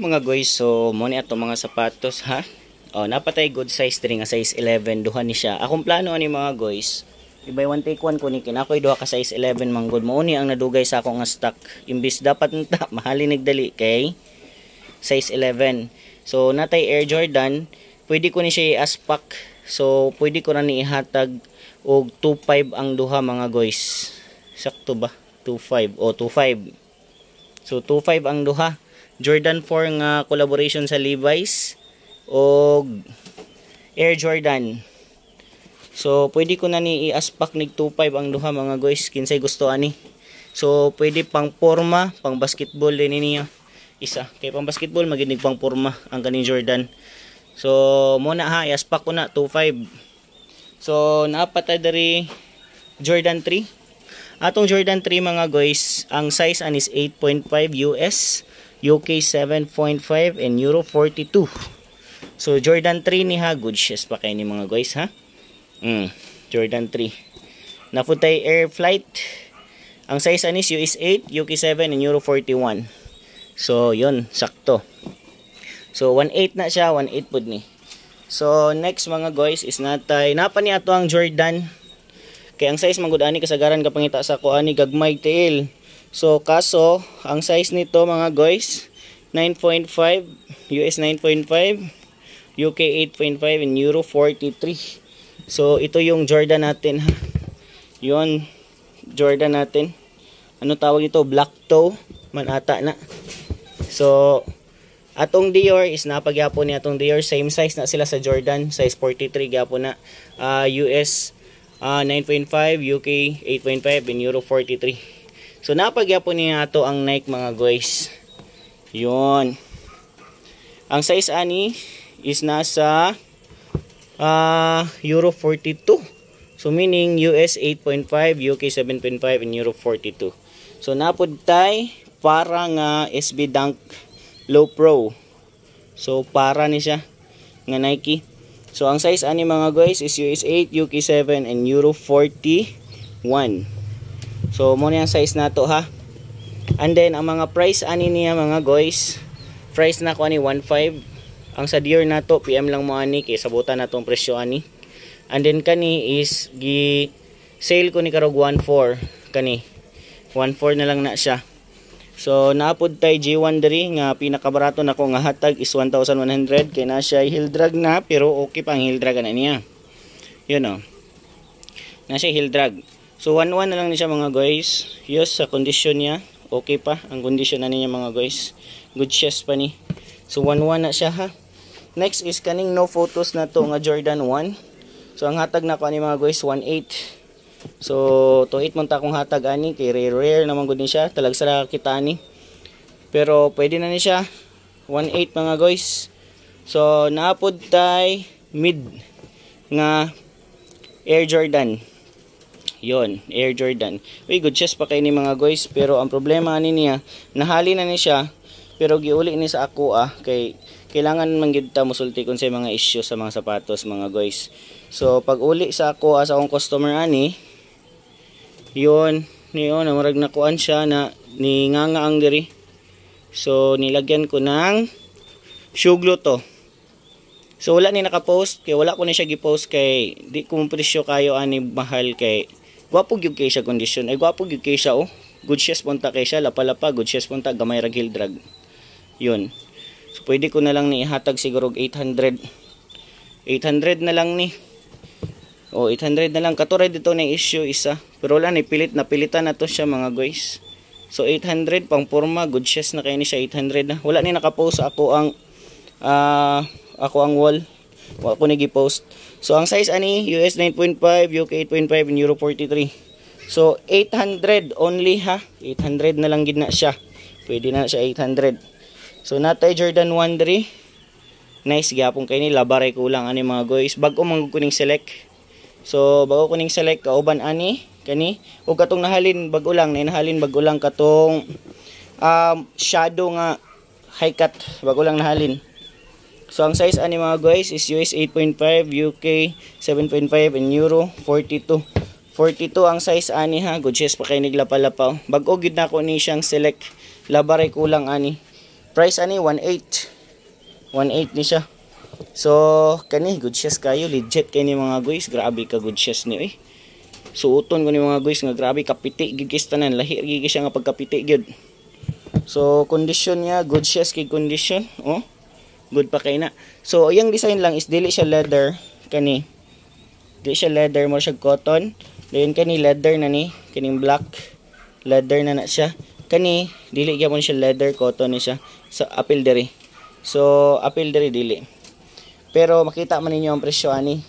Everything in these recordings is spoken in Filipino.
Mga guys, so mo ni ato mga sapatos ha. Oh, napatay good size diri nga size 11 duha ni siya. Akong plano ani mga guys, ibay one take one ko ni kinakoy duha ka size 11 manggod. Mo ni ang nadugay sa ako nga stock. Imbis dapat nta mahalin nagdali kay size 11. So natay Air Jordan, pwede ko ni siya i-aspak. So pwede ko na ni ihatag og 25 ang duha mga guys. Sakto ba? 25 o 25. So 25 ang duha. Jordan 4 nga collaboration sa Levi's o Air Jordan. So pwede ko na ni i-aspak nig 25 ang duha mga guys, kinsay gusto ani. So pwede pang forma, pang basketball din niya. Isa kay pang basketball maginig pang forma ang kaning Jordan. So muna ha, i-aspak ko na 25. So napatay diri Jordan 3. Atong Jordan 3 mga guys, ang size is 8.5 US, UK 7.5 and Euro 42. So Jordan 3 ni ha, good shoes pa kay ni mga guys ha. Jordan 3. Naputay Air Flight. Ang size is US 8, UK 7 and Euro 41. So yun, sakto. So 1.8 na siya, 1.8 pud ni. So next mga guys is natay napa ni ato ang Jordan. Kay ang size manggod ani kasagaran kapangita sa ko ani gagmay tail. So kaso ang size nito mga guys 9.5, US 9.5, UK 8.5 and Euro 43. So ito yung Jordan natin ha. Yun Jordan natin. Ano tawag ito? Black toe man ata na. So atong Dior is napagyapon ni atong Dior, same size na sila sa Jordan, size 43 gyapon na. US 9.5, UK 8.5 and Euro 43. So napagyapon niya ato ang Nike mga guys. Yun. Ang size ani is nasa Euro 42. So meaning US 8.5, UK 7.5 and Euro 42. So napud tay para nga SB Dunk Low Pro. So para ni siya nga Nike. So ang size ani mga guys is US 8, UK 7 and Euro 41. So mo ni ang size nato ha. And then ang mga price ani niya mga guys, price na ko ani 1.5. Ang sa Dior nato PM lang mo ani kay sabutan natong presyo ani. And then kani is gi sale ko ni karog 1.4 kani. 1.4 na lang na siya. So naapod tay G1 diri nga pinakabarato nako nga hatag is 1,100 kay na siya heel drag na pero okay pang heel drag na niya. Yun oh. Na siya heel drag. So 1.1 na lang ni siya mga guys. Yes, sa condition niya okay pa ang condition na niya mga guys. Good shoes pa ni. So 1.1 na siya ha. Next is kaning no photos na to nga Jordan 1. So ang hatag na ko ani mga guys 1.8. So, 2.8 man ta akong hatag ani kay rare naman gud ni siya, talag sa kita ani. Pero pwede na ni siya 1.8 mga guys. So, naapod tay mid nga Air Jordan. Yon, Air Jordan. Uy, good shoes pa kay ni mga guys, pero ang problema ani niya, nahali na ni siya, pero giuli ni sa ako kay kailangan man gid ta mosulti kun sa mga issue sa mga sapatos mga guys. So, pag uli sa ako sa akong customer ani, yun namurag nakuan siya na ninganga ang diri. So nilagyan ko ng shoe glue to. So wala ni nakapost kay wala ko ni siya gipost kay di ko presyo kayo ani mahal kay gwapo gyud kay siya condition ay gwapo gyud kay siya oh. Good shoes punta kay siya lapa-lapa, good shoes punta gamay ra heel drag. Yun. So pwede ko na lang ni ihatag siguro 800 na lang ni. O 800 na lang katuray dito na issue isa. Pero wala ni napilitan na to siya mga guys. So 800 pang forma, good shoes na kay ni siya 800 na. Wala ni naka-post ako ang wall. Wala ko nagi-post. So ang size ani US 9.5, UK 8.5 and Euro 43. So 800 only ha. 800 na lang gid na siya. Pwede na siya 800. So natay Jordan 1 diri. Nice gyapon kay ni labaray kulang ani mga guys. Bag-o man kuning select. So bago ko ning select kauban ani kani ug katong nahalin bago lang katong shadow nga high cut bago lang nahalin. So ang size ani mga guys is US 8.5, UK 7.5 and Euro 42. 42 ang size ani ha. Good shoes pa kay niglapa-lapa. Bago gid na ko ni siyang select. Labaray kulang ani. Price ani 1.8. 1.8 ni siya. So kani good shoes kayo, legit kay ni mga guys. Grabe ka good shoes ni eh. Suoton ko ni mga guys nga grabe kapiti gid kay tanan, lahi gid siya nga pagkapiti gid. So condition niya good shoes kay condition, oh. Good pa kay na. So yung design lang is dili siya leather kani. Dili siya leather, mo siya cotton. Dayon kani leather na ni, kining black leather na siya. Kani dili gyapon siya leather, cotton ni siya. So apil diri. So apil diri dili. Pero makita man ninyo ang presyo ani.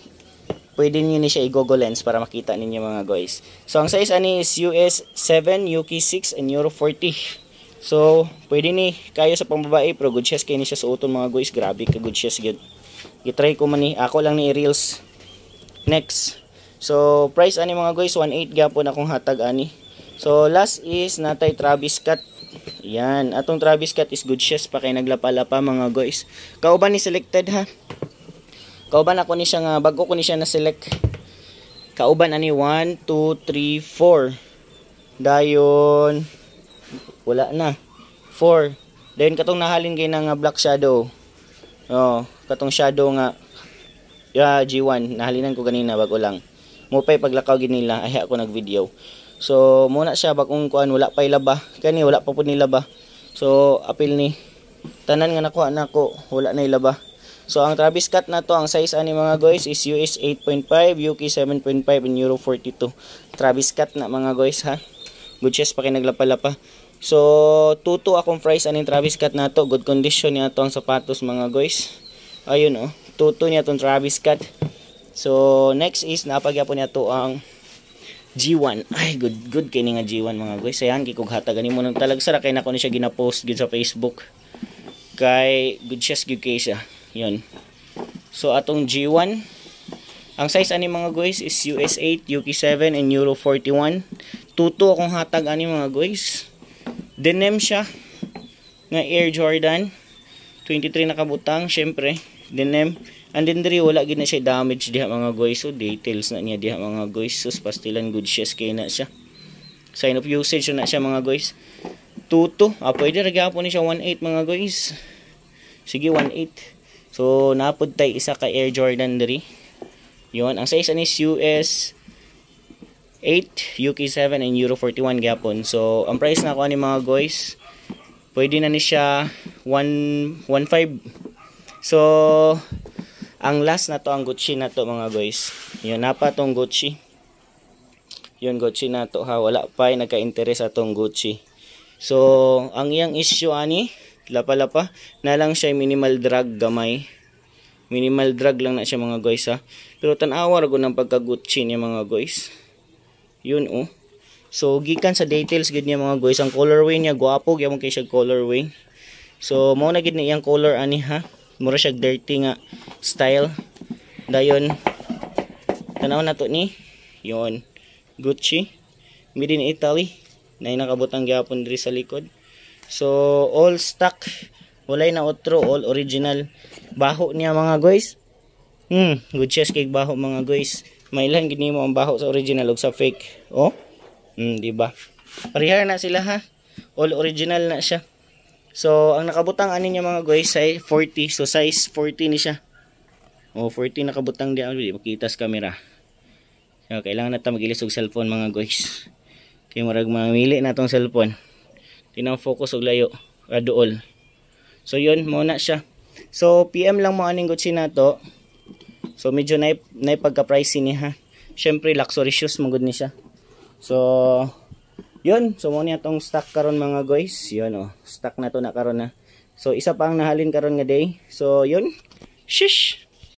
Pwede niyo ni siya i-Google Lens para makita ninyo mga guys. So ang size ani is US 7, UK 6 and Euro 40. So pwede ni kayo sa pambabae pero good shoes kay ni siya suoton mga guys. Grabe ka good shoes gyud. Gitry ko man ni, ako lang ni reels. Next. So price ani mga guys 1.8 gyapon akong hatag ani. So last is natay Travis Scott. Yan, atong Travis Scott is good shoes pa kay naglapa-lapa mga guys. Kauban ni selected ha. Kauban ako ni siya nga bago ko ni siya na select. Kauban ani 1 2 3 4. Dayon wala na. 4. Dayon katong nahalin kay nga black shadow. Oh, katong shadow nga G1 nahalinan ko kanina bago lang. Mupay paglakaw gid nila ay ako nag-video. So muna siya bagong kuan wala pa ilaba. Kani wala pa pud nilaba. So apil ni tanan nga nakuha nako wala na ilaba. So ang Travis Scott na to, ang size ani mga guys is US 8.5, UK 7.5 and Euro 42. Travis Scott na mga guys ha. Good shoes pa kay naglapa-lapa. So tuto akong price aning Travis Scott na to. Good condition niya to ang sapatos mga guys. Ayun oh, tuto niya tong Travis Scott. So next is napagyapon niya to ang G1. Ay good kay ni nga G1 mga guys. Ayan kay kog hatagan nimo nang talagsara kay nako ni siya gina-post gid sa Facebook. Kay good shoes gyud kay siya. Yun. So atong G1 ang size ani mga guys is US 8, UK 7 and Euro 41. Tuto akong hatag ani mga guys. Denim siya nga Air Jordan 23 na kabutang, syempre denim. And then diri wala gid na siya damage diha mga guys. So details na niya diha mga guys. So pastilan good shoes kay na siya. Sign of usage na siya mga guys. Tuto, pwede ra gyapon ni siya 1.8 mga guys. Sige 1.8. So napod tay isa ka Air Jordan diri. Yon, ang size ani US 8, UK 7 and Euro 41 gyapon. So ang price na ko ani mga guys, pwede na ni siya 1.5. So ang last na to ang Gucci na to mga guys. Yon, napa tong Gucci. Yon Gucci na to ha, wala pa nagka-interest atong Gucci. So ang iyang issue ani lapa-lapa na lang siya minimal drag gamay. Minimal drag lang na siya mga guys ha. Pero tan-awa ra gud ng pagka-Gucci niya mga guys. Yun oh. So gikan sa details gid niya mga guys, ang colorway niya guwapo gyapon kay siya colorway. So mao na gid ni iyang color ani ha. Mura siya dirty nga style. Dayon tanaw na to ni. Yon. Gucci made in Italy. Nay nakabutang gyapon diri sa likod. So all stock, walay na otro, all original. Baho niya mga guys. Good shoes kay baho mga guys. Mailan gid nimo ang baho sa original ug sa fake. Oh. Di ba? Parehar na sila ha. All original na siya. So ang nakabutang ani niya mga guys ay 40. So size 40 ni siya. Oh, 40 nakabutang di makita sa camera. So kailangan natin magilis og cellphone mga guys. Kay murag mamili na tong cellphone. Tinang focus og layo, aduol. So yun, muna siya. So PM lang mo aning Gucci na to. So medyo na pagka-pricey niya ha. Syempre luxury shoes magud ni siya. So yun, so mo niya tong stock karon mga guys. Yun oh, stock na to na karon na. So isa pa ang nahalin karon nga day. So yun. Shish.